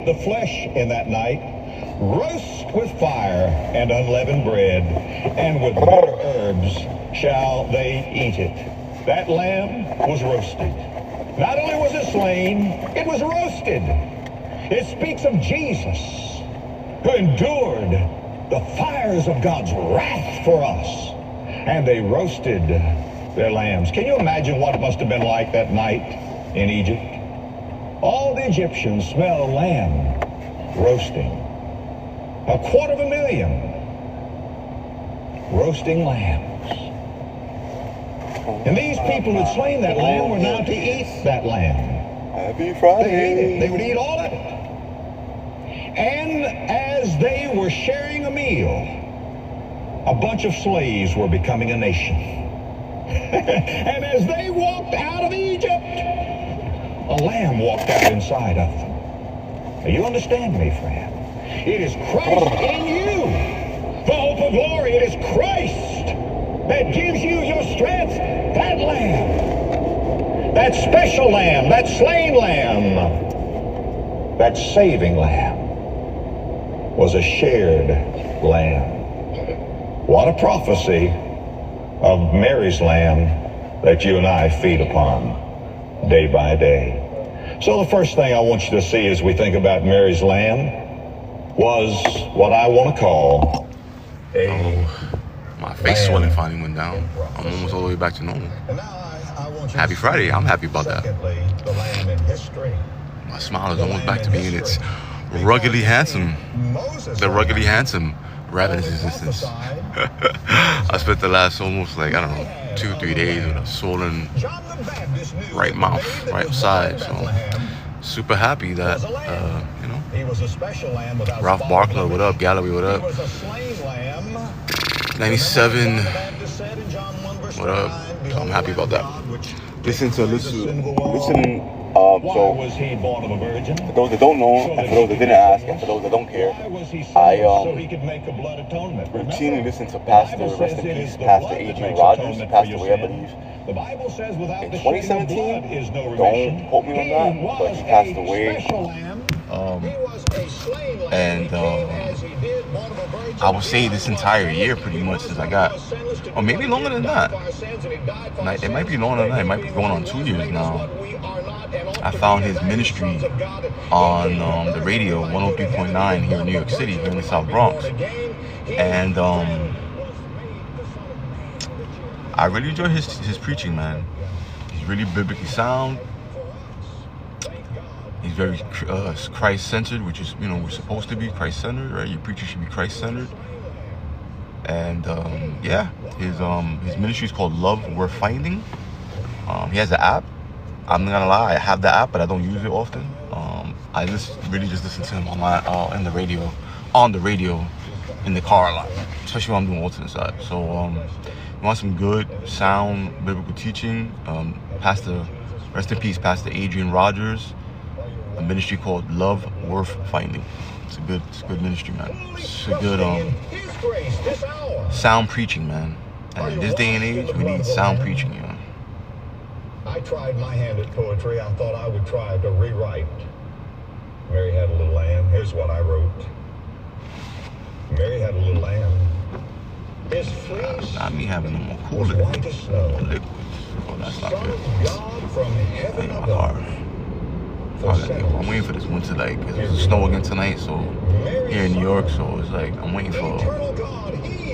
The flesh in that night, roast with fire and unleavened bread, and with bitter herbs shall they eat it. That lamb was roasted. Not only was it slain, it was roasted. It speaks of Jesus, who endured the fires of God's wrath for us, and they roasted their lambs. Can you imagine what it must have been like that night in Egypt? All the Egyptians smelled lamb roasting. 250,000 roasting lambs. And these people who had slain that lamb were now to eat that lamb. Happy Friday. They ate it. They would eat all of it. And as they were sharing a meal, a bunch of slaves were becoming a nation. And as they walked out of Egypt, a lamb walked out inside of them. Now, you understand me, friend? It is Christ in you, the hope of glory. It is Christ that gives you your strength. That lamb, that special lamb, that slain lamb, that saving lamb was a shared lamb. What a prophecy of Mary's lamb that you and I feed upon day by day. So the first thing I want you to see as we think about Mary's lamb was what I want to call my face swelling finally went down. I'm almost all the way back to normal. Happy Friday. I'm happy about that. My smile is almost back to being its ruggedly handsome. The ruggedly handsome ravenous existence. I spent the last almost 2-3 days with a swollen right mouth, right side. So super happy that Ralph Barkley, what up? Galloway, what up? 97, what up? So I'm happy about that. Listening. So for those that don't know, and for those that didn't ask, and for those that don't care, I routinely listen to Pastor, rest in peace, Pastor Adrian Rogers, passed away, I believe, in 2017. Don't quote me on that, but he passed away. I would say this entire year pretty much since I got, or maybe longer than that. It might be longer than that. It might be going on 2 years now. I found his ministry on the radio, 103.9 here in New York City, here in the South Bronx. And I really enjoy his preaching, man. He's really biblically sound. He's very Christ-centered, which is, we're supposed to be Christ-centered, right? Your preacher should be Christ-centered. And his ministry is called Love Worth Finding. He has an app. I'm not gonna lie, I have the app, but I don't use it often. I really just listen to him on the radio, in the car a lot, especially when I'm doing alternate side. So, you want some good, sound, biblical teaching? Rest in peace, Pastor Adrian Rogers. A ministry called Love Worth Finding. It's a good ministry, man. It's a good sound preaching, man. And in this day and age, we need sound preaching, I tried my hand at poetry. I thought I would try to rewrite Mary Had a Little Lamb. Here's what I wrote. Mary had a little lamb. His fleece not me having no more was cooler. white as snow. Liquids. Oh, that's not good. God from heaven My above. heart. I'm waiting for this winter, cause it's supposed to snow again tonight, so here in New York, so it's I'm waiting for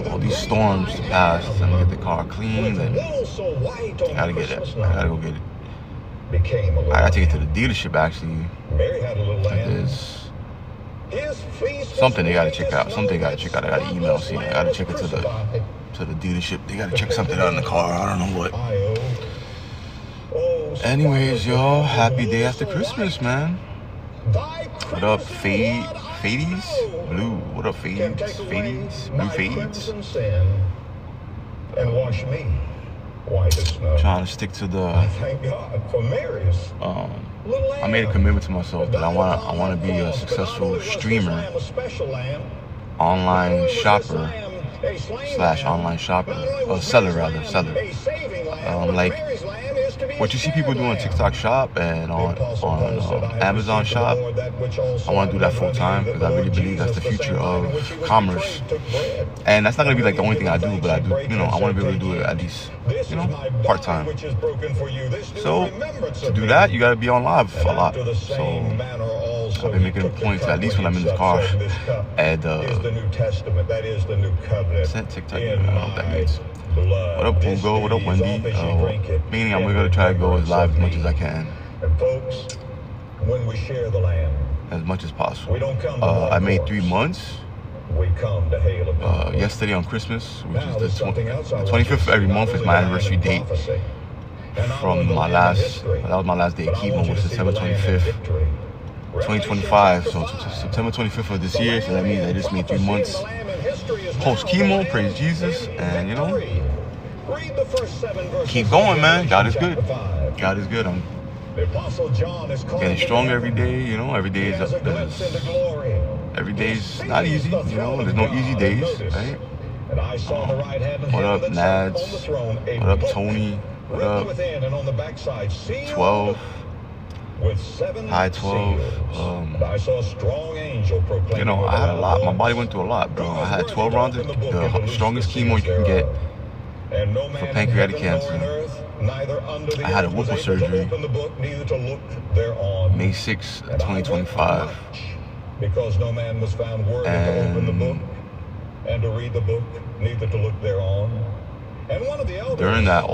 all these storms to pass and get the car cleaned, and I gotta get it. I gotta go get it. I gotta take it to the dealership, actually. There's something they gotta check out. I gotta email, see. I gotta check it to the dealership. They gotta check something out in the car. I don't know what. Anyways, y'all, happy day after Christmas, man. What up, Fades? Blue. What up, Fades? Blue Fades. And wash me white as snow. Trying to stick to the. Thank God for Mary's. I made a commitment to myself that I want to be a successful streamer, online shopper, /online shopper, or seller rather. what you see people do on TikTok Shop and on Amazon Shop, I want to do that full time because I really believe that's the future of commerce. And that's not going to be like the only thing I do, but I do, you know, I want to be able to do it at least, you know, part time. So to do that, you got to be on live a lot. So I've been making a point to, at least when I'm in the car, and send TikTok. I don't know what that means. What up, Ugo? What up, Wendy? Meaning I'm going to try to go as live as much as I can. And folks, when we share the land, as much as possible. We don't come I made 3 months. We come to hail yesterday on Christmas, which is the 25th of every month is my anniversary date. From my last, that was my last day of chemo, was September 25th, 2025. So September 25th of this year, so that means I just made 3 months post chemo. Praise Jesus, and you know, keep going, man. God is good. God is good. I'm getting stronger every day. You know, every day is not easy. You know, there's no easy days, right? What up, Nads? What up, Tony? What up? 12. High 12. You know, I had a lot. My body went through a lot, bro. I had 12 rounds of the strongest chemo you can get for pancreatic cancer. I had a Whipple surgery May 6, 2025. Because no man was found worthy to open the book and to read the book, neither to look thereon. And one of the elders, during that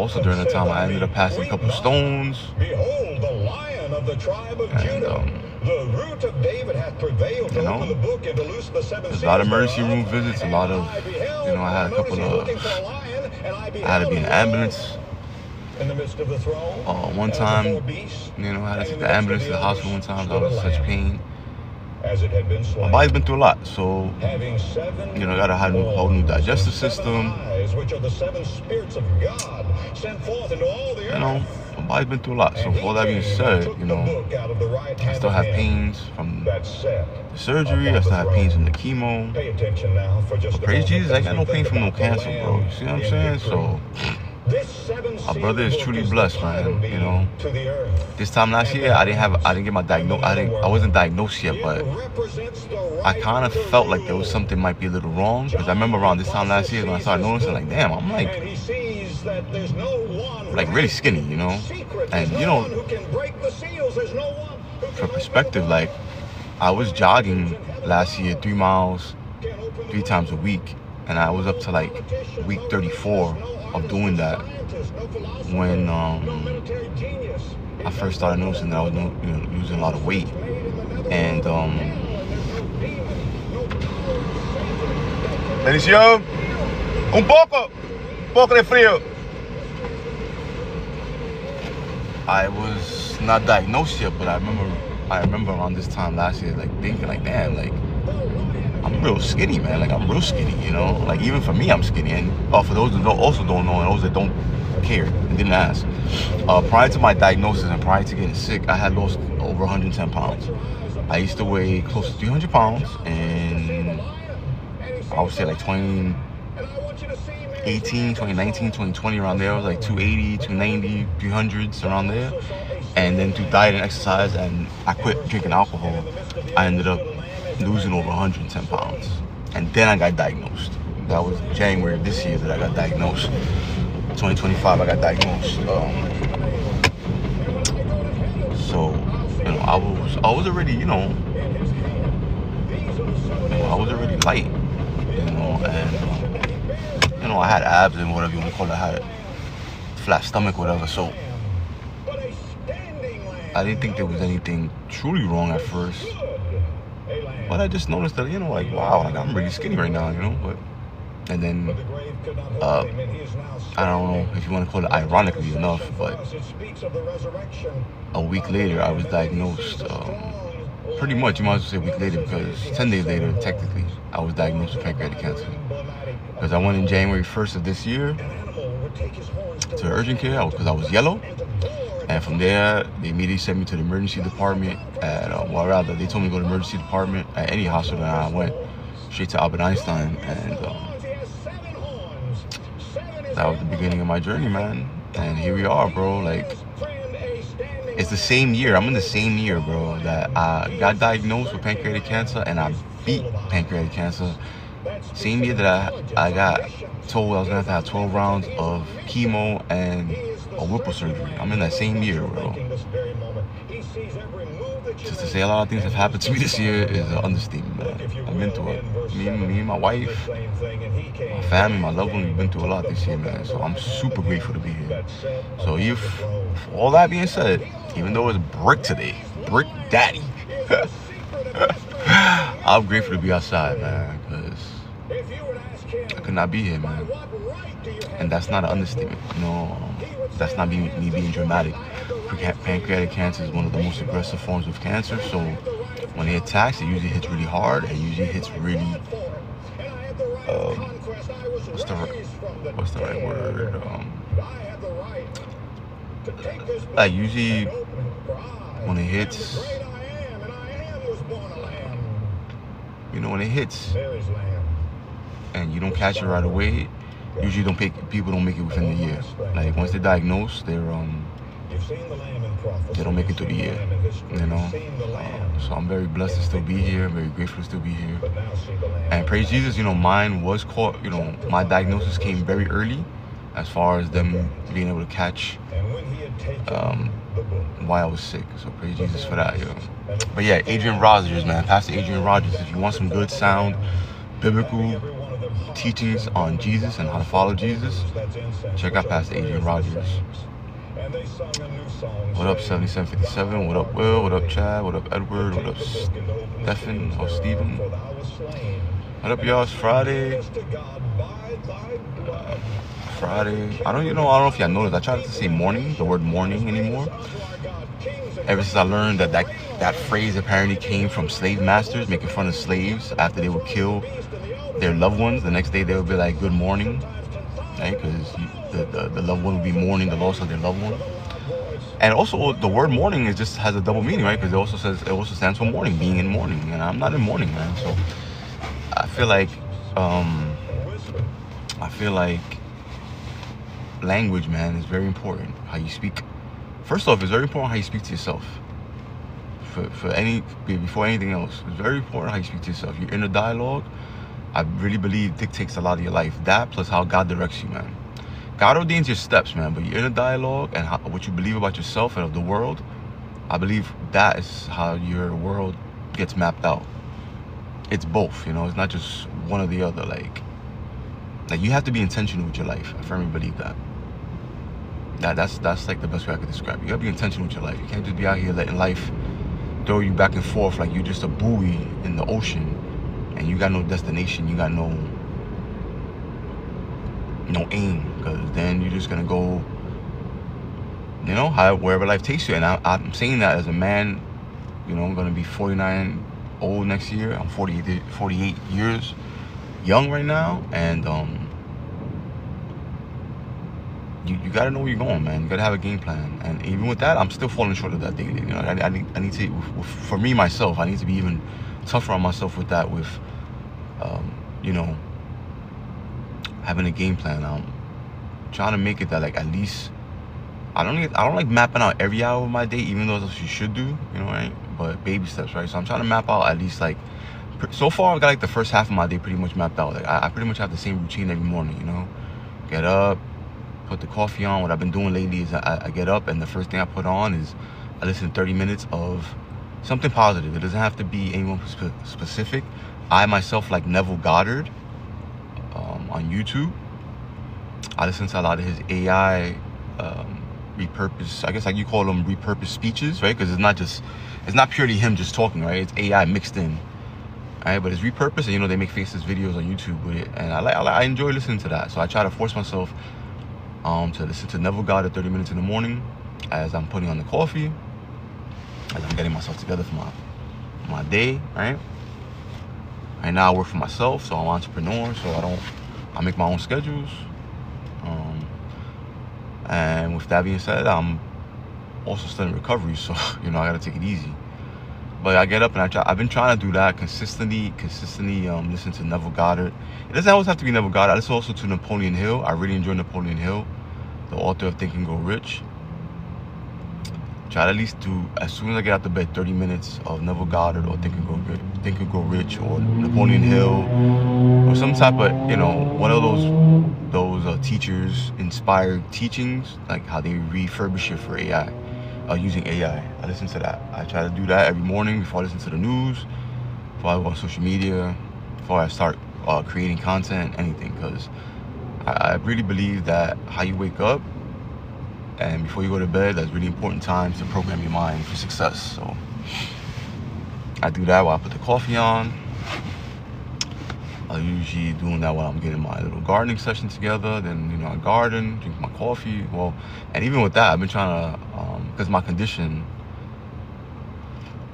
time, I ended up passing a couple of stones. Behold, the Lion of the tribe of Judah, the root of David hath prevailed to open the book and to loose the seven seals. A lot of emergency room visits, a lot of, you know, I had a couple of, I had to be in an ambulance. In the midst of the throne, one time, you know, I had to take the ambulance to the hospital one time. I was in such pain. As it had been slain. My body's been through a lot, so you know, gotta have a whole new digestive system. Which are the 7 spirits of God sent forth into all the earth. You know, my body's been through a lot. So for all that being said, you know, I still have pains from the surgery. I still have pains from the chemo. Pay attention now for just praise Jesus, I ain't got no pain from no cancer, bro. You see what I'm saying? So my brother is truly blessed, man. You know, this time last year, I didn't get my I wasn't diagnosed yet, but I kind of felt like there was something might be a little wrong, because I remember around this time last year when I started noticing, like, damn, I'm like really skinny, you know. And you know, for perspective, like, I was jogging last year 3 miles 3 times a week, and I was up to like week 34 of doing that when I first started noticing that I was, you know, losing a lot of weight. And bendición, un poco de frío. I was not diagnosed yet, but I remember around this time last year, like, thinking like, damn, like, I'm real skinny, man. Like, I'm real skinny, you know? Like, even for me, I'm skinny. And for those that also don't know, and those that don't care and didn't ask, prior to my diagnosis and prior to getting sick, I had lost over 110 pounds. I used to weigh close to 300 pounds, and I would say like 2018, 2019, 2020, around there. I was like 280, 290, 300s, around there. And then through diet and exercise, and I quit drinking alcohol, I ended up losing over 110 pounds. And then I got diagnosed. That was January of this year that I got diagnosed. 2025, I got diagnosed. So, you know, I was already, you know, I was already light, you know, and, you know, I had abs and whatever you want to call it. I had a flat stomach, whatever. So I didn't think there was anything truly wrong at first. But I just noticed that, you know, like, wow, like, I'm really skinny right now, you know. But and then I don't know if you want to call it ironically enough, but a week later I was diagnosed. Pretty much, you might as well say a week later, because 10 days later, technically, I was diagnosed with pancreatic cancer. Because I went in January 1st of this year to urgent care because I was yellow. And from there, they immediately sent me to the emergency department at, well, rather, they told me to go to the emergency department at any hospital, and I went straight to Albert Einstein, and that was the beginning of my journey, man. And here we are, bro. Like, it's the same year. I'm in the same year, bro, that I got diagnosed with pancreatic cancer and I beat pancreatic cancer. Same year that I got told I was gonna have to have 12 rounds of chemo and a Whipple surgery. I'm in that same year, bro. Just to say a lot of things have happened to me this year is an understatement, man. I've been through it. Me and my wife, my family, my loved ones, we've been through a lot this year, man. So I'm super grateful to be here. So if all that being said, even though it's brick today, brick daddy, I'm grateful to be outside, man, because I could not be here, man. And that's not an understatement, you know. That's not me being dramatic. Pancreatic cancer is one of the most aggressive forms of cancer, so when it attacks, it usually hits really hard and usually hits really what's the right word? Like usually when it hits, you know, when it hits and you don't catch it right away, usually people don't make it within the year. Like once they're diagnosed, they don't make it through the year, you know. So I'm very blessed to still be here, very grateful to still be here. And praise Jesus, you know, mine was caught, you know, my diagnosis came very early as far as them being able to catch why I was sick. So praise Jesus for that, yo. But yeah, Adrian Rogers, man, Pastor Adrian Rogers. If you want some good sound, biblical teachings on Jesus and how to follow Jesus, check out Pastor Adrian Rogers. What up, 7757? What up, Will? What up, Chad? What up, Edward? What up, Stephen or Steven? What up, y'all? It's Friday. I don't know if y'all noticed. I tried not to say morning, the word morning anymore. Ever since I learned that phrase apparently came from slave masters making fun of slaves after they would kill their loved ones. The next day they would be like, good morning, right? Because the loved one would be mourning the loss of their loved one. And also the word mourning has a double meaning, right? Because it also stands for mourning, being in mourning. And I'm not in mourning, man. So I feel like language, man, is very important. How you speak. First off, it's very important how you speak to yourself. Before anything else, it's very important how you speak to yourself. Your inner dialogue, I really believe, dictates a lot of your life. That plus how God directs you, man. God ordains your steps, man, but your inner dialogue and what you believe about yourself and of the world, I believe that is how your world gets mapped out. It's both, you know. It's not just one or the other. Like you have to be intentional with your life. I firmly believe that. That's like the best way I could describe it. You gotta be intentional with your life. You can't just be out here letting life throw you back and forth like you're just a buoy in the ocean and you got no destination, you got no aim, because then you're just gonna go, you know, wherever life takes you. And I'm saying that as a man, you know. I'm gonna be 49 old next year. I'm 48 years young right now, and you gotta know where you're going, man. You gotta have a game plan. And even with that, I'm still falling short of that daily. You know, I need to, for me myself, I need to be even tougher on myself with that. With, you know, having a game plan. Trying to make it that, like, at least I don't like mapping out every hour of my day, even though that's what you should do, you know, right? But baby steps, right? So I'm trying to map out at least, like, so far I got like the first half of my day pretty much mapped out. Like I pretty much have the same routine every morning, you know. Get up, put the coffee on. What I've been doing lately is I get up and the first thing I put on is I listen to 30 minutes of something positive. It doesn't have to be anyone specific. I myself like Neville Goddard on YouTube. I listen to a lot of his AI repurpose, I guess like you call them repurposed speeches, right? Because it's not purely him just talking, right? It's AI mixed in, right? But it's repurposed, and you know, they make faceless videos on YouTube with it, and I enjoy listening to that. So I try to force myself to listen to Neville Goddard 30 minutes in the morning as I'm putting on the coffee, as I'm getting myself together for my day, right? Right now I work for myself, so I'm an entrepreneur, so I make my own schedules. And with that being said, I'm also still in recovery, so you know, I gotta take it easy. But I get up and I've been trying to do that consistently listen to Neville Goddard. It doesn't always have to be Neville Goddard. I listen also to Napoleon Hill. I really enjoy Napoleon Hill, the author of Think and Grow Rich. try to at least do, as soon as I get out the bed, 30 minutes of Neville Goddard or Think and Grow Rich or Napoleon Hill or some type of, one of those teachers inspired teachings, like how they refurbish it for AI, using AI. I listen to that. I try to do that every morning before I listen to the news, before I go on social media, before I start creating content, anything, because I really believe that how you wake up and before you go to bed, that's really important times to program your mind for success. So I do that while I put the coffee on. I'm usually doing that while I'm getting my little gardening session together. Then, I garden, drink my coffee. Well, and even with that, I've been trying to, because my condition,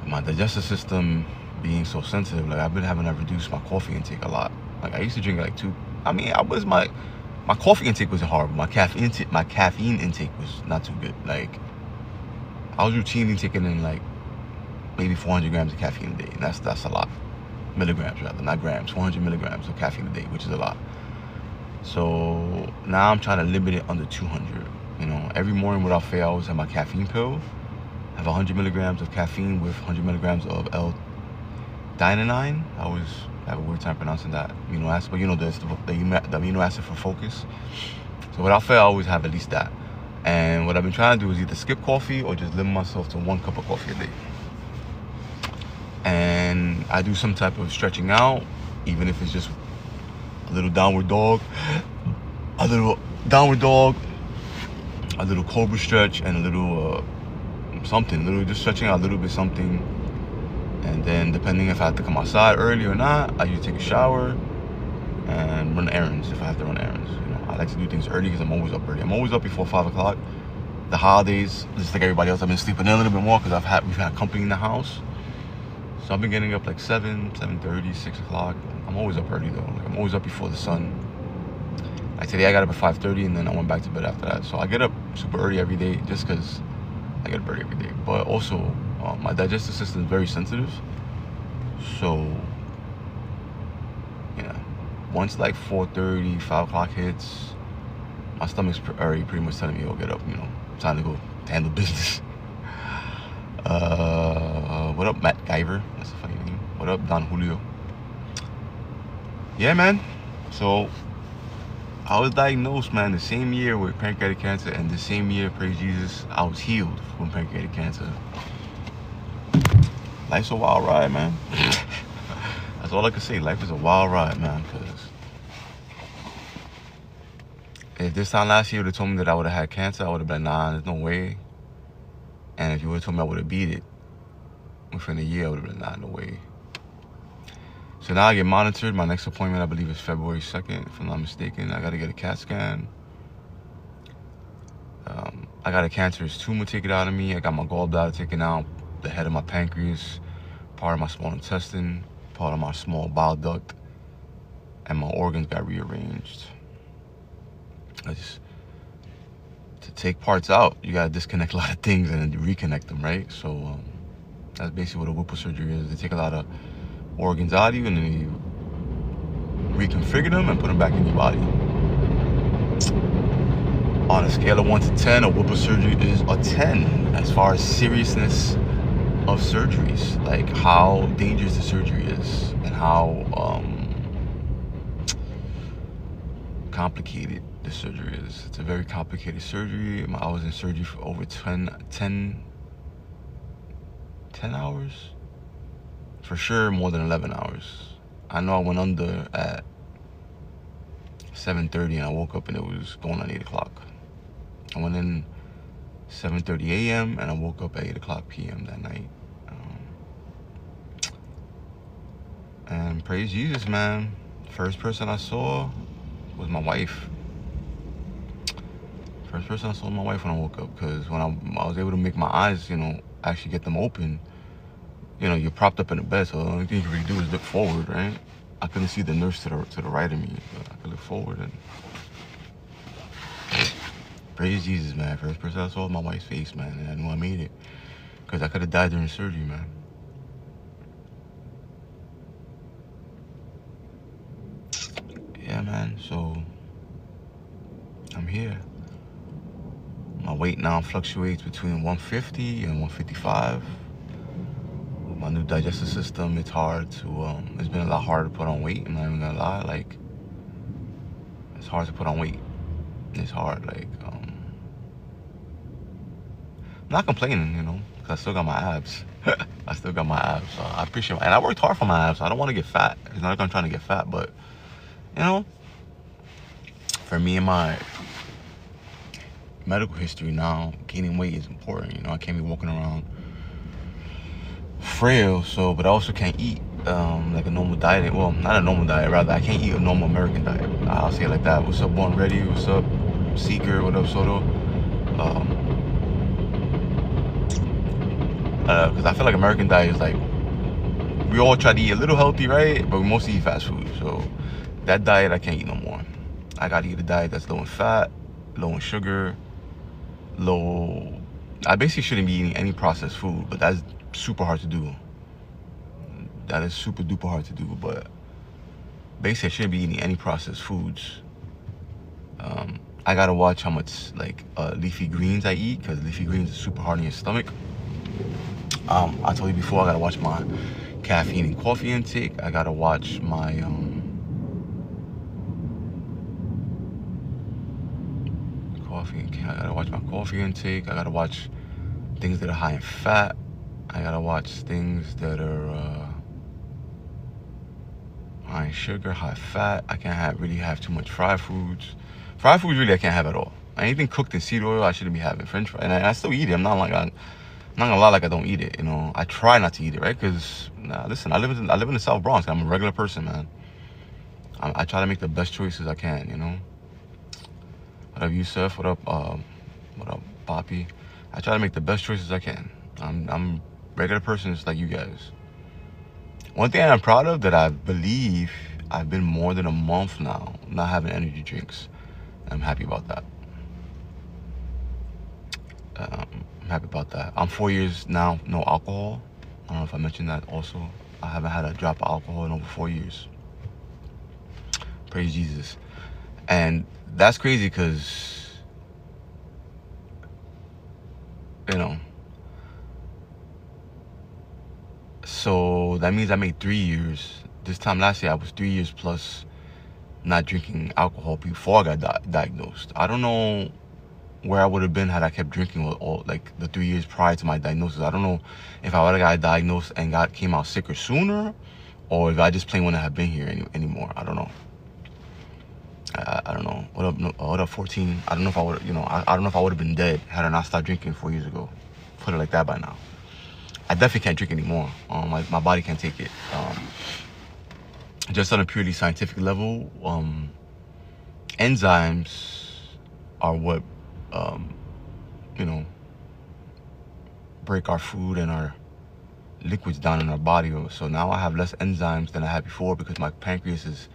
my digestive system being so sensitive, like I've been having to reduce my coffee intake a lot. Like I used to drink like my coffee intake wasn't horrible. My caffeine intake was not too good. Like I was routinely taking in like maybe 400 grams of caffeine a day, and that's a lot. Milligrams rather, not grams. 400 milligrams of caffeine a day, which is a lot. So now I'm trying to limit it under 200. Every morning without fail, I always have my caffeine pill. I have 100 milligrams of caffeine with 100 milligrams of L-thionine. I always have a weird time pronouncing that amino acid, but there's the amino acid for focus. So without fail, I always have at least that. And what I've been trying to do is either skip coffee or just limit myself to 1 cup of coffee a day. And I do some type of stretching out, even if it's just a little downward dog, a little cobra stretch, and a little just stretching out a little bit something. And then depending if I have to come outside early or not, I usually take a shower and run errands if I have to run errands. I like to do things early because I'm always up early. I'm always up before 5 o'clock. The holidays, just like everybody else, I've been sleeping in a little bit more because we've had company in the house. So I've been getting up like 7:30, 6 o'clock. I'm always up early though. Like I'm always up before the sun. Like today I got up at 5:30 and then I went back to bed after that. So I get up super early every day just because I get up early every day. But also my digestive system is very sensitive. So once like 4:30, 5 o'clock hits, my stomach's already pretty much telling me, "Oh, get up, time to go handle business." What up, Matt Guyver? That's a funny name. What up, Don Julio? Yeah, man. So I was diagnosed, man, the same year with pancreatic cancer, and the same year, praise Jesus, I was healed from pancreatic cancer. Life's a wild ride, man. That's all I can say. Life is a wild ride, man, because if this time last year you would have told me that I would have had cancer, I would have been, nah, there's no way. And if you would have told me I would have beat it within a year, I would have been, nah, no way. So now I get monitored. My next appointment, I believe, is February 2nd, if I'm not mistaken. I got to get a CAT scan. I got a cancerous tumor taken out of me. I got my gallbladder taken out, the head of my pancreas, part of my small intestine, part of my small bile duct, and my organs got rearranged. To take parts out, you gotta disconnect a lot of things and then reconnect them, right? So that's basically what a Whipple surgery is. They take a lot of organs out of you and then you reconfigure them and put them back in your body. On a scale of 1 to 10, a Whipple surgery is a 10 as far as seriousness of surgeries, like how dangerous the surgery is and how complicated the surgery is. It's a very complicated surgery. I was in surgery for over 10 hours. For sure, more than 11 hours. I know I went under at 7:30 and I woke up and it was going on 8 o'clock. I went in 7:30 a.m. and I woke up at 8 o'clock p.m. that night. And praise Jesus, man. First person I saw was my wife. First person I saw was my wife when I woke up, because when I was able to make my eyes, actually get them open, you're propped up in the bed, so the only thing you can really do is look forward, right? I couldn't see the nurse to the right of me, but I could look forward and praise Jesus, man. First person I saw was my wife's face, man, and I knew I made it, because I could have died during surgery, man. Yeah, man, so I'm here. My weight now fluctuates between 150 and 155. With my new digestive system, it's hard to, it's been a lot harder to put on weight. I'm not even gonna lie. Like, it's hard to put on weight. It's hard. Like, I'm not complaining, you know, because I still got my abs. I still got my abs. So I appreciate it. And I worked hard for my abs. I don't want to get fat. It's not like I'm trying to get fat, but, you know, for me and my medical history now, gaining weight is important. You know, I can't be walking around frail, so, but I also can't eat like a normal diet. Well, not a normal diet, rather, I can't eat a normal American diet. I'll say it like that. What's up, Born Ready? What's up, Seeker? What up, Soto? Because I feel like American diet is like, we all try to eat a little healthy, right? But we mostly eat fast food. So that diet, I can't eat no more. I gotta eat a diet that's low in fat, low in sugar, low. I basically shouldn't be eating any processed food, but that's super hard to do. That is super duper hard to do, but basically I shouldn't be eating any processed foods. I gotta watch how much like leafy greens I eat, because leafy greens are super hard on your stomach. I told you before, I gotta watch my caffeine and coffee intake. I gotta watch my I gotta watch my coffee intake. I gotta watch things that are high in fat. I gotta watch things that are high in sugar, high fat. I can't really have too much fried foods. Fried foods really I can't have at all. Anything cooked in seed oil, I shouldn't be having. French fries, and I still eat it. I'm not gonna lie like I don't eat it. You know, I try not to eat it, right? Because listen, I live in the South Bronx. I'm a regular person, man. I try to make the best choices I can. You know. What up, Yusuf? What up, Poppy? I try to make the best choices I can. I'm a regular person just like you guys. One thing I'm proud of, that I believe I've been more than a month now not having energy drinks. I'm happy about that. I'm happy about that. I'm 4 years now, no alcohol. I don't know if I mentioned that also. I haven't had a drop of alcohol in over 4 years. Praise Jesus. And that's crazy because, you know, so that means I made 3 years. This time last year, I was 3 years plus not drinking alcohol before I got diagnosed. I don't know where I would have been had I kept drinking all like the 3 years prior to my diagnosis. I don't know if I would have got diagnosed and came out sicker sooner, or if I just plain wouldn't have been here anymore. I don't know. I don't know. What up, 14? I don't know if I would, you know, I don't know if I would have been dead had I not stopped drinking 4 years ago. Put it like that by now. I definitely can't drink anymore. My body can't take it. Just on a purely scientific level, enzymes are what, you know, break our food and our liquids down in our body. So now I have less enzymes than I had before because my pancreas is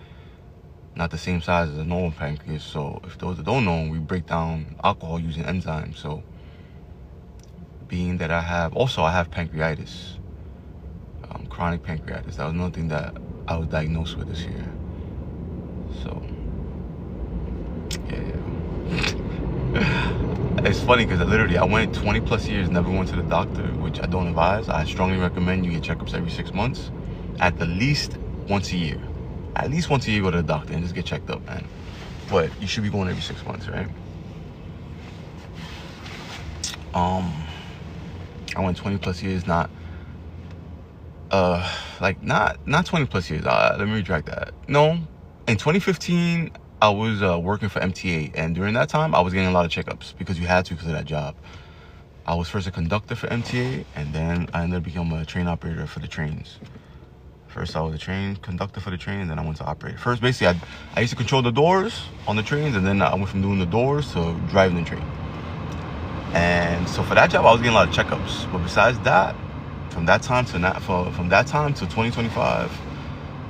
not the same size as a normal pancreas. So if those that don't know, we break down alcohol using enzymes. So being that I have pancreatitis, chronic pancreatitis. That was another thing that I was diagnosed with this year. So yeah. It's funny because I went 20 plus years, never went to the doctor, which I don't advise. I strongly recommend you get checkups every 6 months, at the least once a year. At least once a year, go to the doctor and just get checked up, man. But you should be going every 6 months, right? I went 20 plus years, not 20 plus years. Let me retract that. No, in 2015, I was working for MTA, and during that time, I was getting a lot of checkups because you had to because of that job. I was first a conductor for MTA, and then I ended up becoming a train operator for the trains. First, I was a train conductor for the train, and then I went to operator. First, basically, I used to control the doors on the trains, and then I went from doing the doors to driving the train. And so for that job, I was getting a lot of checkups. But besides that, from that time to 2025,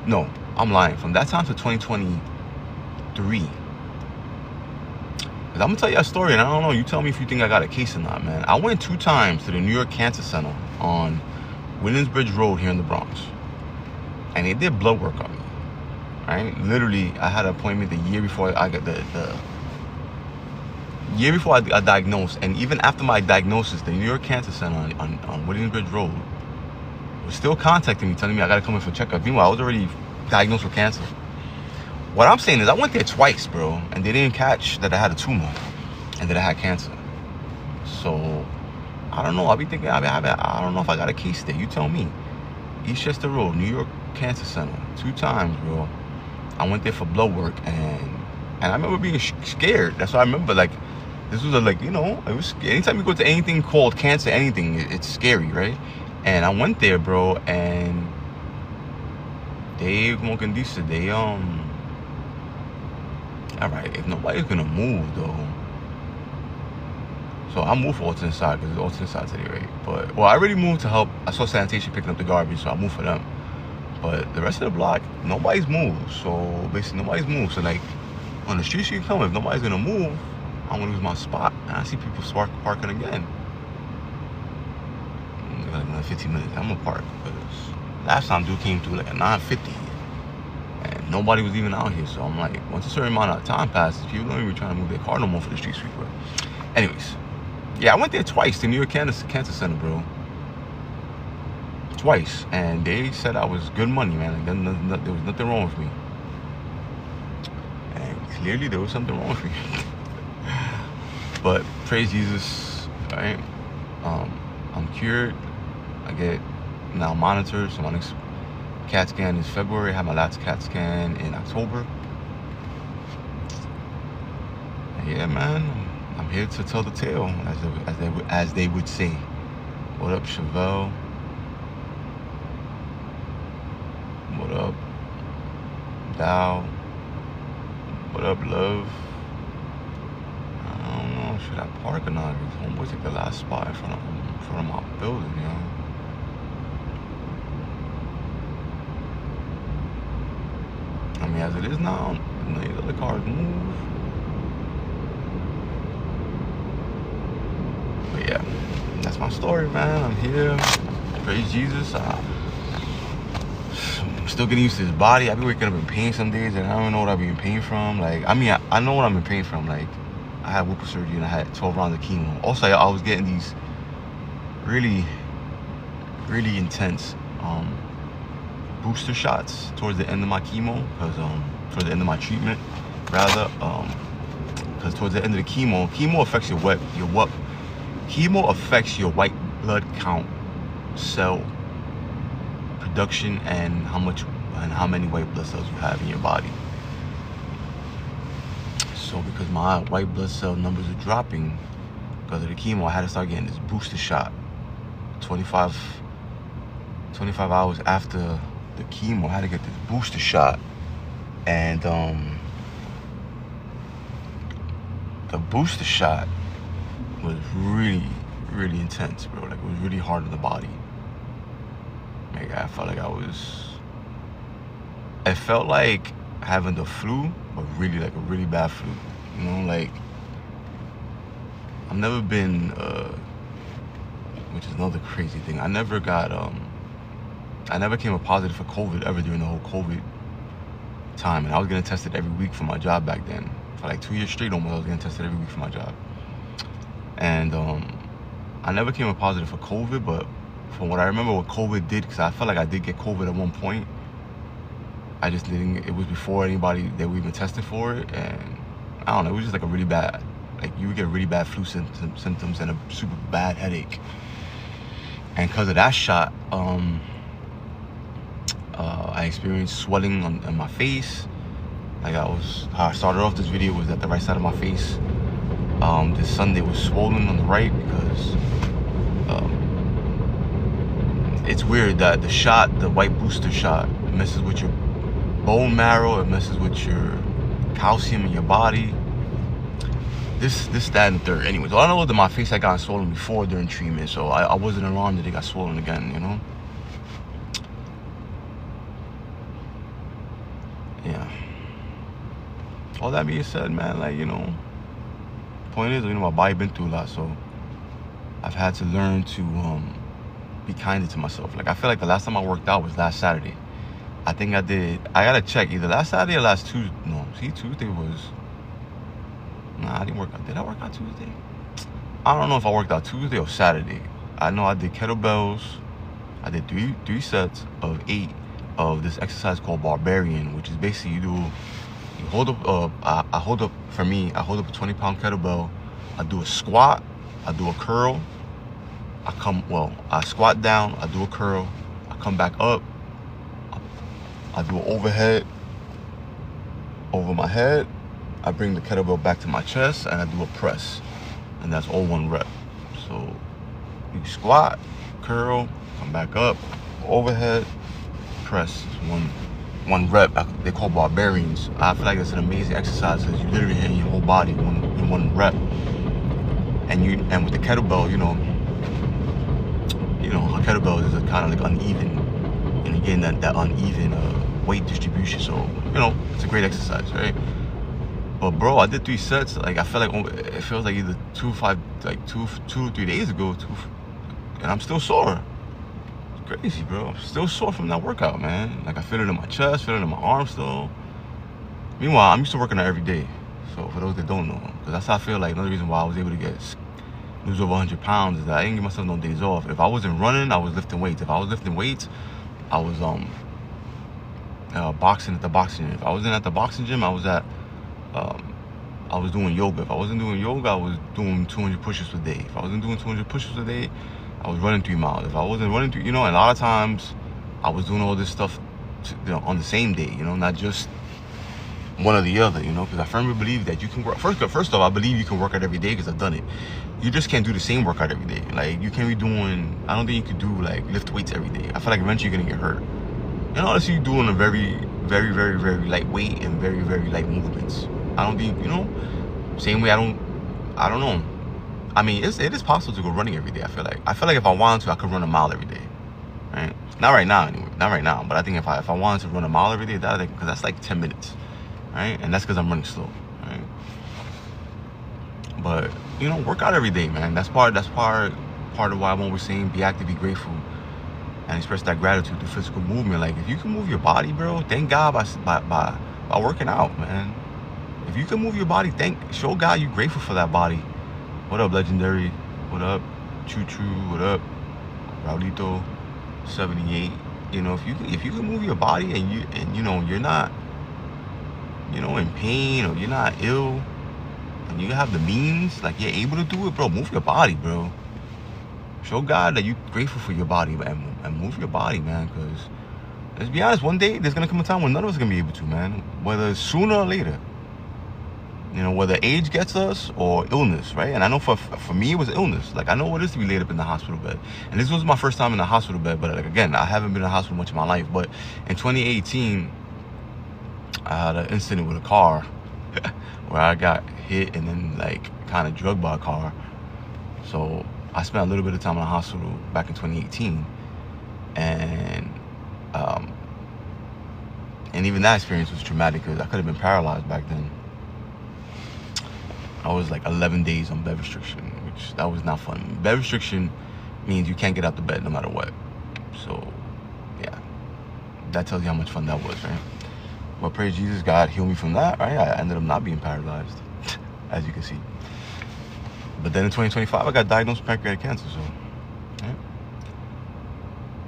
no, I'm lying. From that time to 2023, because I'm gonna tell you a story, and I don't know. You tell me if you think I got a case or not, man. I went 2 times to the New York Cancer Center on Williamsbridge Road here in the Bronx. And they did blood work on me, right? Literally, I had an appointment the year before I got the year before I diagnosed, and even after my diagnosis, the New York Cancer Center on Williamsbridge Road was still contacting me, telling me I gotta come in for checkup. Meanwhile, I was already diagnosed with cancer. What I'm saying is I went there twice, bro, and they didn't catch that I had a tumor and that I had cancer. So, I don't know. I'll be thinking, I don't know if I got a case there. You tell me. Eastchester Road, New York Cancer Center, 2 times, bro. I went there for blood work, and I remember being scared. That's what I remember. Like, this was it was, anytime you go to anything called cancer, anything, it's scary, right? And I went there, bro, and they, como quien dice, they, all right, if nobody's gonna move, though, so I moved for alternate side, because it's alternate side today, right? But, well, I already moved to help. I saw sanitation picking up the garbage, so I moved for them. But the rest of the block, nobody's moved. So, basically, nobody's moved. So, like, on the street you come, if nobody's gonna move, I'm gonna lose my spot. And I see people parking again. Like, another 15 minutes, I'm gonna park. Because last time dude came through like a 9:50. And nobody was even out here. So, I'm like, once a certain amount of time passes, people don't even try to move their car no more for the street sweeper. Anyways. Yeah, I went there twice to New York Cancer Center, bro. Twice. And they said I was good money, man. Like, there was nothing wrong with me. And clearly there was something wrong with me. But praise Jesus, right? I'm cured. I get now monitored. So my next CAT scan is February. I had my last CAT scan in October. And yeah, man. I'm here to tell the tale, as they would say. What up, Chevelle? What up, Dow? What up, Love? I don't know, should I park or not? Because homeboy took the last spot in front of my building, yo. I mean, as it is now, these other cars move. But yeah, that's my story, man. I'm here. Praise Jesus. I'm still getting used to this body. I be waking up in pain some days, and I don't know what I be in pain from. Like, I mean, I know what I'm in pain from. Like, I had Whipple surgery and I had 12 rounds of chemo. Also, I was getting these really, really intense booster shots towards the end of my chemo, because towards the end of my treatment, rather, because towards the end of the chemo affects chemo affects your white blood count, cell production, and how many white blood cells you have in your body. So because my white blood cell numbers are dropping because of the chemo, I had to start getting this booster shot 25 hours after the chemo. I had to get this booster shot, and the booster shot was really, really intense, bro. Like, it was really hard on the body. Like, I felt like it felt like having the flu, but really like a really bad flu. You know, like, I've never been, which is another crazy thing. I never came up positive for COVID ever during the whole COVID time. And I was getting tested every week for my job back then. For like 2 years straight almost, I was getting tested every week for my job. And I never came up positive for COVID, but from what I remember what COVID did, because I felt like I did get COVID at one point, I just didn't, it was before anybody that we even tested for it, and I don't know, it was just like a really bad, like, you would get really bad flu symptoms and a super bad headache. And because of that shot, I experienced swelling on my face. Like, how I started off this video was that the right side of my face this Sunday was swollen on the right, because it's weird that the white booster shot, messes with your bone marrow, it messes with your calcium in your body. This, that, and the third. Anyways, all I know is that my face had gotten swollen before during treatment, so I wasn't alarmed that it got swollen again, you know? Yeah. All that being said, man, like, you know, point is, you know, my body been through a lot, so I've had to learn to be kinder to myself. Like, I feel like the last time I worked out was last Saturday. I think I gotta check, either last Saturday or last Tuesday. No, see, Tuesday was, Nah, I didn't work out. Did I work out Tuesday? I don't know if I worked out Tuesday or Saturday. I know I did kettlebells. I did three sets of 8 of this exercise called Barbarian, which is basically you hold up. I hold up a 20-pound kettlebell. I do a squat. I do a curl. I squat down. I do a curl. I come back up. I do an overhead over my head. I bring the kettlebell back to my chest and I do a press, and that's all 1 rep. So you squat, curl, come back up, overhead, press. One rep. They call Barbarians. I feel like it's an amazing exercise because you literally hit your whole body in 1 rep. And with the kettlebell, you know, a kettlebell is kind of like uneven, and again that uneven weight distribution. So it's a great exercise, right? But bro, I did 3 sets. Like I feel like it feels like either 2 or 3 days ago, and I'm still sore. It's crazy, bro. I'm still sore from that workout, man. Like I feel it in my chest, feel it in my arms still. Meanwhile, I'm used to working out every day. So for those that don't know, because that's how I feel like another reason why I was able to lose over 100 pounds is that I didn't give myself no days off. If I wasn't running, I was lifting weights. If I was lifting weights, I was boxing at the boxing gym. If I wasn't at the boxing gym, I was doing yoga. If I wasn't doing yoga, I was doing 200 push-ups a day. If I wasn't doing 200 push-ups a day, I was running 3 miles. If I wasn't running and a lot of times I was doing all this stuff on the same day, not just one or the other, because I firmly believe that you can work. First off, I believe you can work out every day because I've done it. You just can't do the same workout every day. Like you can't be doing, I don't think you could do like lift weights every day. I feel like eventually you're gonna get hurt. Unless you're doing a very, very, very, very light weight and very, very light movements. I don't think, same way I don't know. I mean, it is possible to go running every day. I feel like if I wanted to, I could run a mile every day, right? Not right now, anyway. Not right now. But I think if I wanted to run a mile every day, because that's like 10 minutes, right? And that's because I'm running slow, right? But work out every day, man. That's part of why I'm always saying be active, be grateful, and express that gratitude through physical movement. Like if you can move your body, bro, thank God by working out, man. If you can move your body, show God you're grateful for that body. What up, Legendary? What up, Choo Choo? What up, Raulito 78? If you can move your body and you're not in pain or you're not ill and you have the means, like you're able to do it, bro, move your body, bro. Show God that you're grateful for your body, man, and move your body, man, because let's be honest, one day there's gonna come a time when none of us are gonna be able to, man, whether it's sooner or later. Whether age gets us or illness, right? And I know for me, it was illness. Like, I know what it is to be laid up in the hospital bed. And this was my first time in the hospital bed, but like, again, I haven't been in the hospital much in my life. But in 2018, I had an incident with a car where I got hit and then, like, kind of drugged by a car. So I spent a little bit of time in the hospital back in 2018. And even that experience was traumatic because I could have been paralyzed back then. I was like 11 days on bed restriction, which that was not fun. Bed restriction means you can't get out the bed no matter what. So, yeah, that tells you how much fun that was, right? But praise Jesus, God healed me from that, right? I ended up not being paralyzed, as you can see. But then in 2025, I got diagnosed with pancreatic cancer, so, right?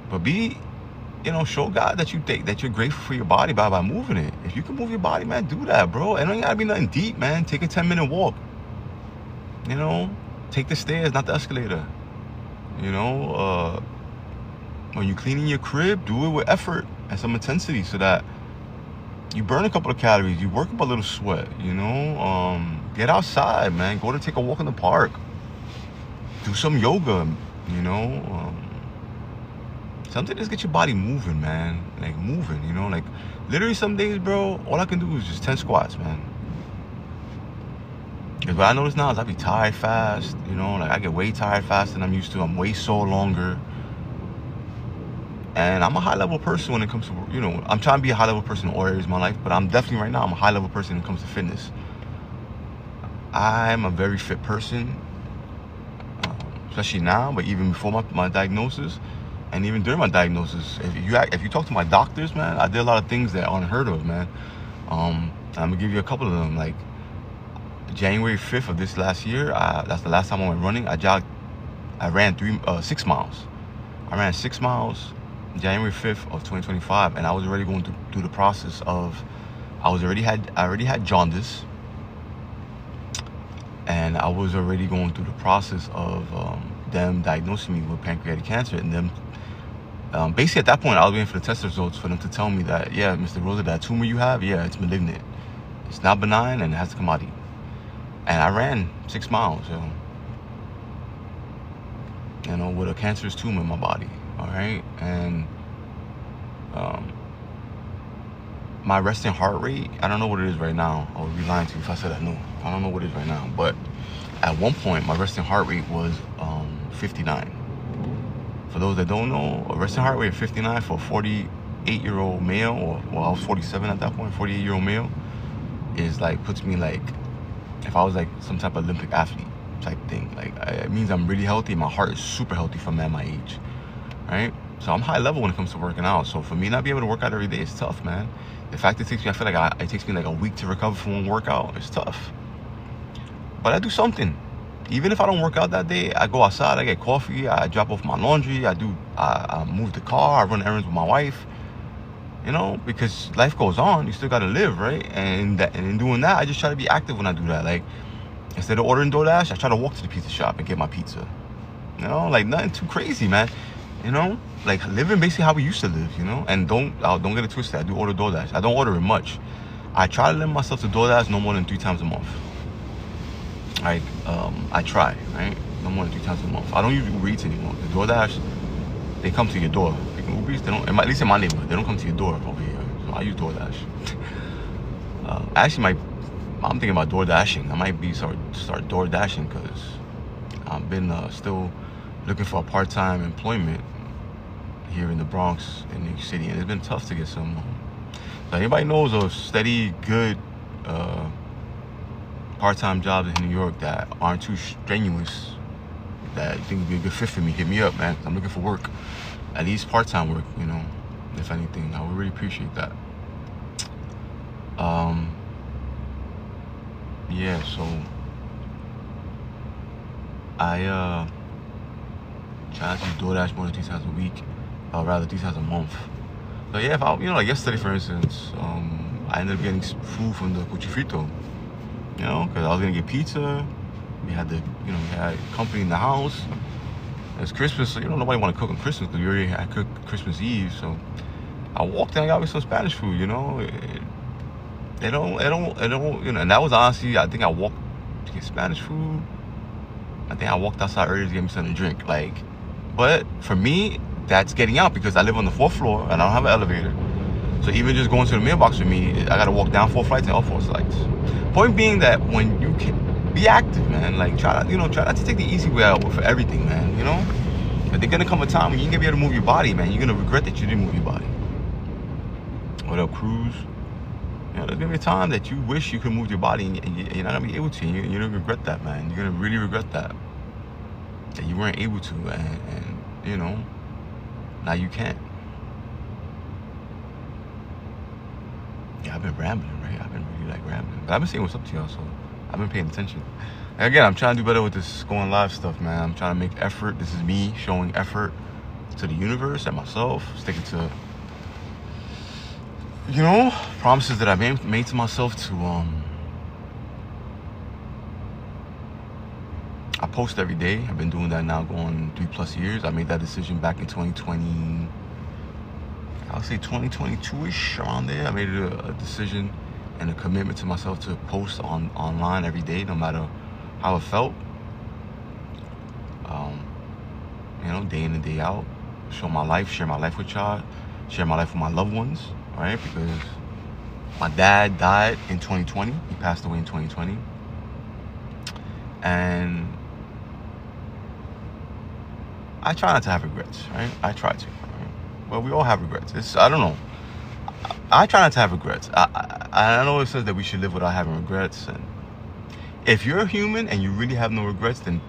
But show God that you're grateful for your body by moving it. If you can move your body, man, do that, bro. It don't gotta be nothing deep, man. Take a 10-minute walk. Take the stairs, not the escalator. When you're cleaning your crib, do it with effort and some intensity so that you burn a couple of calories, you work up a little sweat, get outside, man. Go to take a walk in the park. Do some yoga, something just get your body moving, man. Like moving, like literally some days, bro, all I can do is just 10 squats, man. Because what I notice now is I be tired fast, like I get way tired faster than I'm used to. I'm way sore longer. And I'm a high level person when it comes to, I'm trying to be a high level person in all areas of my life, but I'm definitely right now, I'm a high level person when it comes to fitness. I'm a very fit person, especially now, but even before my diagnosis. And even during my diagnosis, if you talk to my doctors, man, I did a lot of things that aren't unheard of, man. I'm gonna give you a couple of them. Like January 5th of this last year, that's the last time I went running. I ran 6 miles. I ran 6 miles January 5th of 2025, and I was already going through the process of, I already had jaundice, and I was already going through the process of them diagnosing me with pancreatic cancer, and them basically at that point I was waiting for the test results for them to tell me that, yeah, Mr. Rosa, that tumor you have, yeah, it's malignant. It's not benign and it has to come out of you. And I ran 6 miles, you know, with a cancerous tumor in my body, all right? And my resting heart rate, I don't know what it is right now. I would be lying to you if I said I knew. I don't know what it is right now. But at one point, my resting heart rate was 59. For those that don't know, a resting heart rate of 59 for a 48-year-old male, or, well, I was 47 at that point, 48-year-old male, is like, puts me like, if I was like some type of Olympic athlete type thing. Like, it means I'm really healthy. My heart is super healthy for a man my age, right? So I'm high level when it comes to working out. So for me not being able to work out every day is tough, man. The fact it takes me, I feel like it takes me like a week to recover from one workout, it's tough. But I do something. Even if I don't work out that day, I go outside, I get coffee, I drop off my laundry, I move the car, I run errands with my wife. You know, because life goes on, you still gotta live, right? And in doing that, I just try to be active when I do that. Like, instead of ordering DoorDash, I try to walk to the pizza shop and get my pizza. You know, like nothing too crazy, man. You know, like living basically how we used to live, you know? And don't get it twisted, I do order DoorDash. I don't order it much. I try to limit myself to DoorDash no more than 3 times a month. Like, I try, right? No more than 3 times a month. I don't use Uber Eats anymore. The DoorDash, they come to your door. Uber Eats, they don't, at least in my neighborhood, they don't come to your door over here. So I use DoorDash. Actually, I'm thinking about door dashing. I might start door dashing because I've been still looking for a part-time employment here in the Bronx, in New York City, and it's been tough to get some. So anybody knows of steady, good part-time jobs in New York that aren't too strenuous, that you think would be a good fit for me, hit me up, man. I'm looking for work, at least part-time work, you know. If anything, I would really appreciate that. Yeah, so I try to do DoorDash more than 3 times a week, or rather 3 times a month. So yeah, if I, you know, like yesterday, for instance, I ended up getting food from the Cuchi Frito, you know, because I was gonna get pizza. We had we had company in the house. It's Christmas, so you know nobody want to cook on Christmas because we already had cooked Christmas Eve. So I walked in and got me some Spanish food, you know. It don't, you know, and that was honestly, I think I walked to get Spanish food. I think I walked outside earlier to get me something to drink. Like, but for me, that's getting out because I live on the 4th floor and I don't have an elevator. So even just going to the mailbox for me, I gotta walk down 4 flights and up 4 flights. Point being that when you can be active, man, like try not to take the easy way out for everything, man, you know? But there's gonna come a time when you ain't gonna be able to move your body, man. You're gonna regret that you didn't move your body. What up, Cruz? You know, there's gonna be a time that you wish you could move your body and you're not gonna be able to. You're gonna regret that, man. You're gonna really regret that you weren't able to, and you know, now you can't. Yeah, I've been rambling, right? I've been really like rambling, but I've been saying what's up to y'all, so I've been paying attention. And again, I'm trying to do better with this going live stuff, man. I'm trying to make effort. This is me showing effort to the universe and myself, sticking to, you know, promises that I made to myself to I post every day. I've been doing that now going 3+ years. I made that decision back in 2020, I'll say 2022-ish, around there. I made it a decision and a commitment to myself to post online every day, no matter how it felt. You know, day in and day out, show my life, share my life with y'all, share my life with my loved ones, right? Because my dad died in 2020. He passed away in 2020. And I try not to have regrets, right? I try to. Right? Well, we all have regrets. I don't know. I try not to have regrets. I know it says that we should live without having regrets. And if you're a human and you really have no regrets, then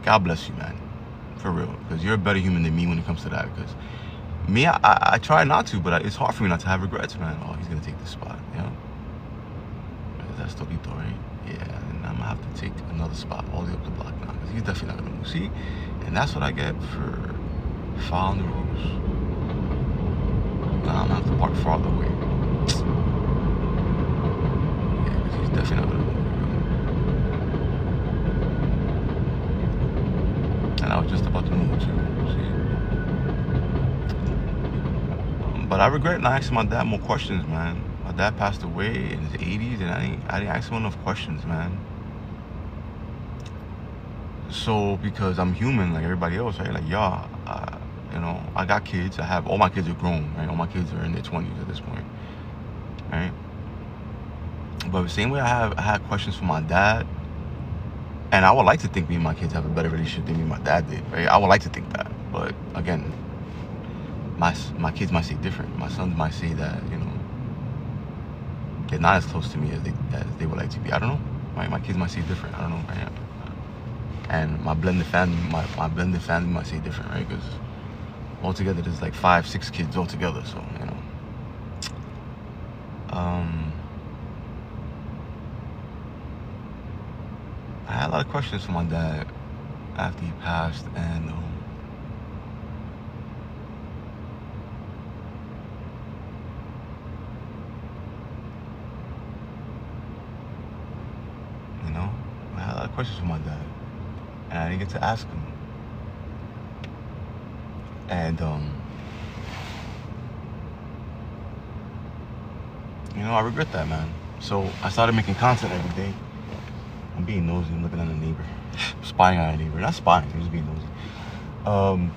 God bless you, man. For real. Because you're a better human than me when it comes to that. Because me, I try not to, but it's hard for me not to have regrets, man. Oh, he's going to take this spot, you know? Because that's Torito, right? Yeah, and I'm gonna have to take another spot all the way up the block now. Because he's definitely not gonna move. See? And that's what I get for following the rules. Now I'm gonna have to park farther away. Yeah, because he's definitely not gonna move. And I was just about to move too. See? But I regret not asking my dad more questions, man. My dad passed away in his 80s, and I didn't ask him enough questions, man. So, because I'm human like everybody else, right? Like, y'all, you know, I got kids. All my kids are grown, right? All my kids are in their 20s at this point, right? But the same way I had questions for my dad, and I would like to think me and my kids have a better relationship than me and my dad did, right? I would like to think that. But, again, my kids might say different. My sons might say that, you know, they're not as close to me as they would like to be. I don't know. My kids might say different. I don't know. Right? And my blended family might say different, right? Because altogether there's like 5-6 kids altogether. So, you know. I had a lot of questions for my dad after he passed, and you know, I had a lot of questions for my dad, and I didn't get to ask him. And you know, I regret that, man. So I started making content every day. I'm being nosy. I'm looking at a neighbor, spying on a neighbor. Not spying. I'm just being nosy.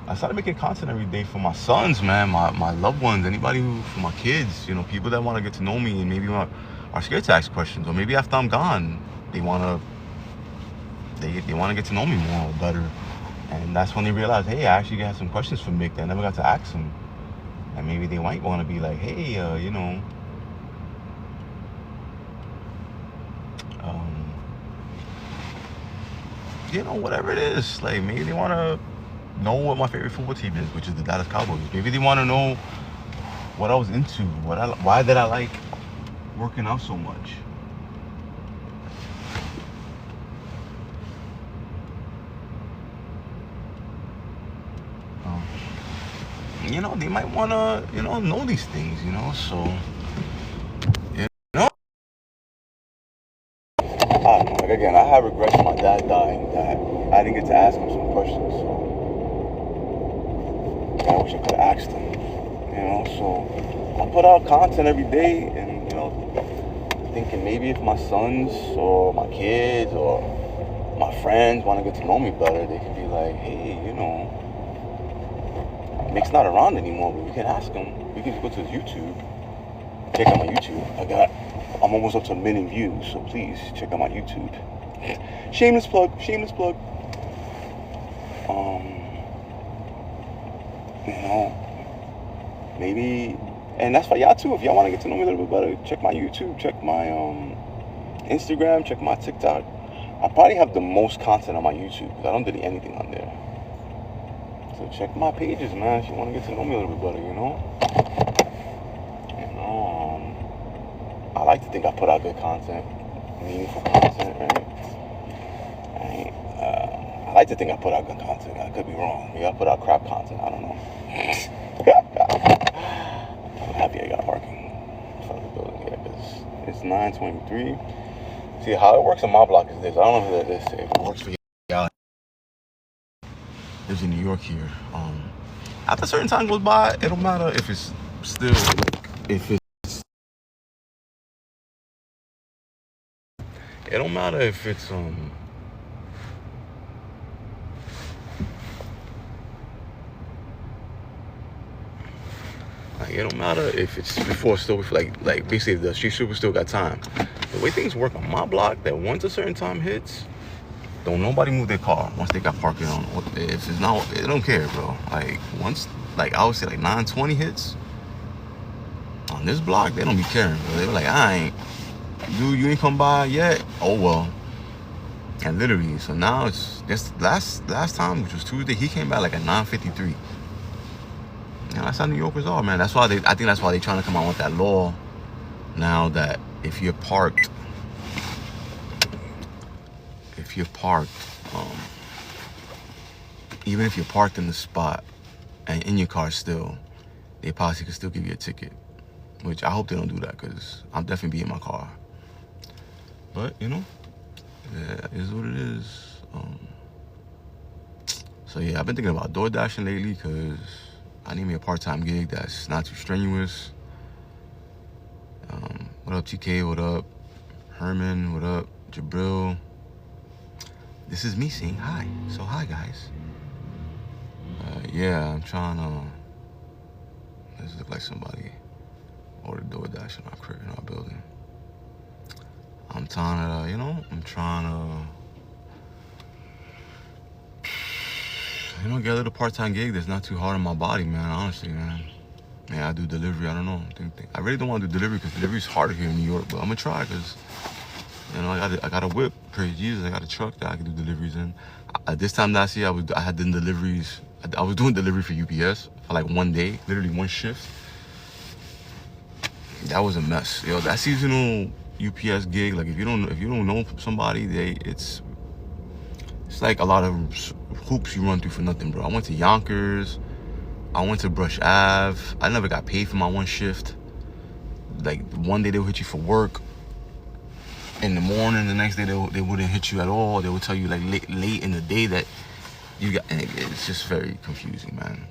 I started making content every day for my sons, man, my loved ones, for my kids, you know, people that want to get to know me and maybe are scared to ask questions, or maybe after I'm gone, they want to get to know me more or better. And that's when they realize, hey, I actually got some questions for Mick that I never got to ask him. And maybe they might want to be like, hey, you know, whatever it is. Like, maybe they want to know what my favorite football team is, which is the Dallas Cowboys. Maybe they want to know what I was into, why did I like working out so much. You know, they might want to, you know these things, you know, so, you know. Like, again, I have regrets for my dad dying that I didn't get to ask him some questions, so I wish I could have asked him, you know. So I put out content every day, and, you know, thinking maybe if my sons or my kids or my friends want to get to know me better, they could be like, hey, you know, Mick's not around anymore, but we can ask him. We can just go to his YouTube, check out my YouTube. I'm almost up to 1 million views, so please check out my YouTube. Shameless plug. You know, maybe, and that's for y'all too. If y'all want to get to know me a little bit better, check my YouTube, check my Instagram, check my TikTok. I probably have the most content on my YouTube because I don't delete anything on there. So check my pages, man, if you want to get to know me a little bit better, you know. I like to think I put out good content, meaningful content, right? I like to think I put out good content. I could be wrong. Maybe I put out crap content. I don't know. I'm happy I got parking in front of the building here because it's 9:23. See, how it works on my block is this. I don't know if it works for y'all. Lives in New York here. After a certain time goes by, it don't matter if it's still, it don't matter if it's like, it don't matter if it's before still, like basically the street super still got time. The way things work on my block, that once a certain time hits, don't nobody move their car once they got parking on. If it's not, they don't care, bro. Like, once, like, I would say like 9:20 hits on this block, they don't be caring, bro. They were like, you ain't come by yet? Oh well. And literally, so now it's just last time, which was Tuesday, he came back like at 9:53. And that's how New Yorkers are, man. I think that's why they're trying to come out with that law now that if you're parked if you're parked, even if you're parked in the spot and in your car still, they possibly could still give you a ticket. Which I hope they don't do that, because I'll definitely be in my car. But, you know, yeah, it is what it is. So yeah, I've been thinking about door dashing lately, because I need me a part-time gig that's not too strenuous. What up, TK? What up, Herman? What up, Jabril? This is me saying hi. So hi, guys. Yeah, I'm trying to. This look like somebody ordered DoorDash in our crib, in our building. I'm trying to, you know, get a little part-time gig that's not too hard on my body, man. Honestly, man. Yeah, I do delivery. I don't know. I really don't want to do delivery, because delivery is harder here in New York. But I'm gonna try, because, you know, I got a whip. Praise Jesus, I got a truck that I can do deliveries in. This time last year, I had done deliveries. I was doing delivery for UPS for like one day, literally one shift. That was a mess, yo. That seasonal UPS gig, like if you don't know somebody, it's like a lot of hoops you run through for nothing, bro. I went to Yonkers. I went to Brush Ave. I never got paid for my one shift. Like one day they'll hit you for work in the morning, the next day they wouldn't hit you at all. They would tell you like late in the day that you got. And it's just very confusing, man.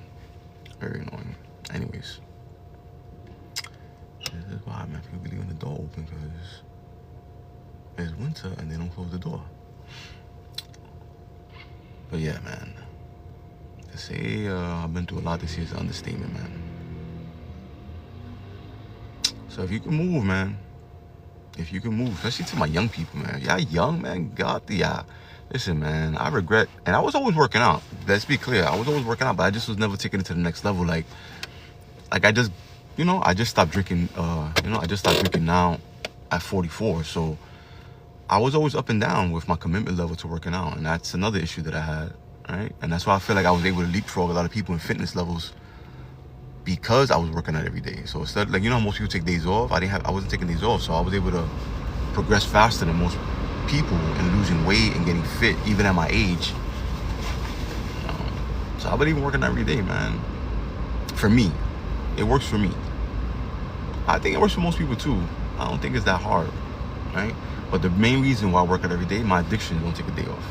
Very annoying. Anyways, this is why, man, people be leaving the door open, because it's winter and they don't close the door. But yeah, man. To say I've been through a lot this year is an understatement, man. So if you can move, man. If you can move, especially to my young people, man. Y'all young, man. Listen, man, I regret, and I was always working out. Let's be clear. I was always working out, but I just was never taking it to the next level. Like I just, you know, I just stopped drinking, I just stopped drinking now at 44. So I was always up and down with my commitment level to working out. And that's another issue that I had, right? And that's why I feel like I was able to leapfrog a lot of people in fitness levels, because I was working out every day. So instead, like, you know how most people take days off? I wasn't taking days off, so I was able to progress faster than most people in losing weight and getting fit, even at my age. So I've been even working every day, man. For me, it works for me. I think it works for most people too. I don't think it's that hard, right? But the main reason why I work out every day, my addictions don't take a day off.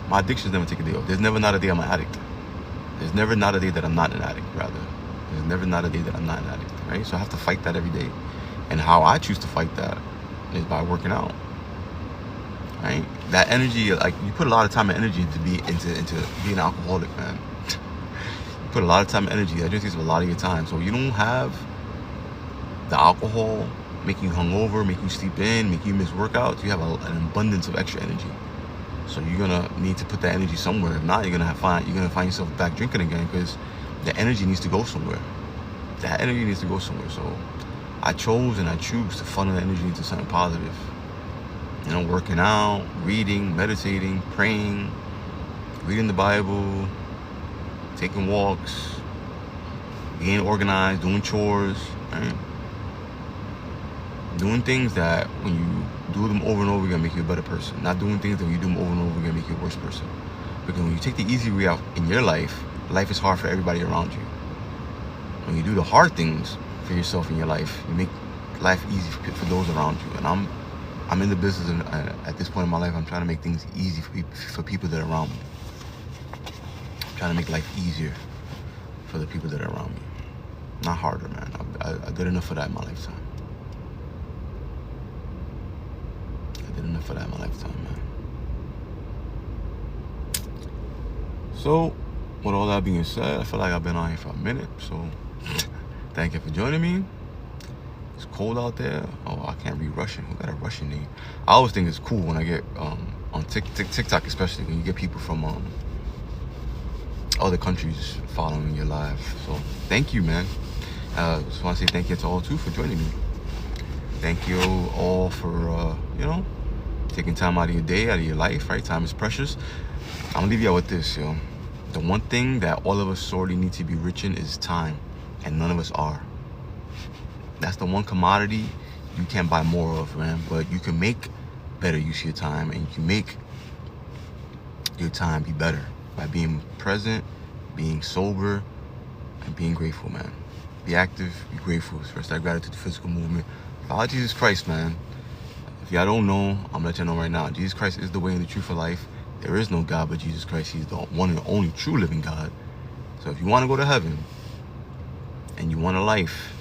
My addictions never take a day off. There's never not a day I'm an addict. There's never not a day that I'm not an addict, rather. There's never not a day that I'm not an addict, right? So I have to fight that every day. And how I choose to fight that is by working out, right? That energy, like, you put a lot of time and energy into being an alcoholic, man. You put a lot of time and energy. That just takes a lot of your time. So you don't have the alcohol making you hungover, making you sleep in, making you miss workouts. You have an abundance of extra energy. So you're gonna need to put that energy somewhere. If not, you're gonna find yourself back drinking again, because the energy needs to go somewhere. That energy needs to go somewhere. So I choose to funnel the energy into something positive. You know, working out, reading, meditating, praying, reading the Bible, taking walks, being organized, doing chores, right? Doing things that when you do them over and over again make you a better person. Not doing things that when you do them over and over again make you a worse person. Because when you take the easy way out in your life, life is hard for everybody around you. When you do the hard things for yourself in your life, you make life easy for those around you. And I'm in the business, and at this point in my life, I'm trying to make things easy for people that are around me. I'm trying to make life easier for the people that are around me. Not harder, man. I did enough of that in my lifetime. Enough of that in my lifetime, man. So, with all that being said, I feel like I've been on here for a minute. So, thank you for joining me. It's cold out there. Oh, I can't read Russian. Who got a Russian name? I always think it's cool when I get on TikTok, especially when you get people from other countries following your live. So, thank you, man. Just want to say thank you to all too for joining me. Thank you all for taking time out of your day, out of your life, right? Time is precious. I'm gonna leave y'all with this, yo. The one thing that all of us sorely need to be rich in is time, and none of us are. That's the one commodity you can't buy more of, man. But you can make better use of your time, and you can make your time be better by being present, being sober, and being grateful, man. Be active, be grateful. Express that gratitude to physical movement. Follow Jesus Christ, man. If y'all don't know, I'm gonna let you know right now. Jesus Christ is the way and the truth of life. There is no God but Jesus Christ. He's the one and only true living God. So if you want to go to heaven and you want a life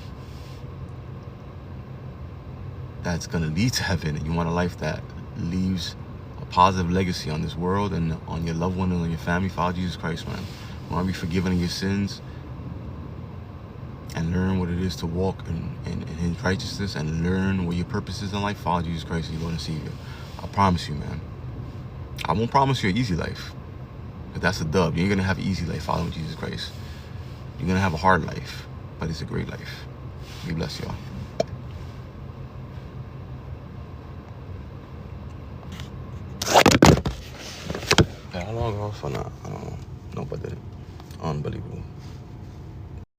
that's gonna lead to heaven, and you want a life that leaves a positive legacy on this world and on your loved one and on your family, follow Jesus Christ, man. You want to be forgiven of your sins and learn what it is to walk in his righteousness and learn what your purpose is in life, follow Jesus Christ and you're going to see it. I promise you, man. I won't promise you an easy life, but that's a dub. You ain't going to have an easy life following Jesus Christ. You're going to have a hard life, but it's a great life. Be blessed, y'all. How long off or not? I don't know. Nope, I didn't. Unbelievable.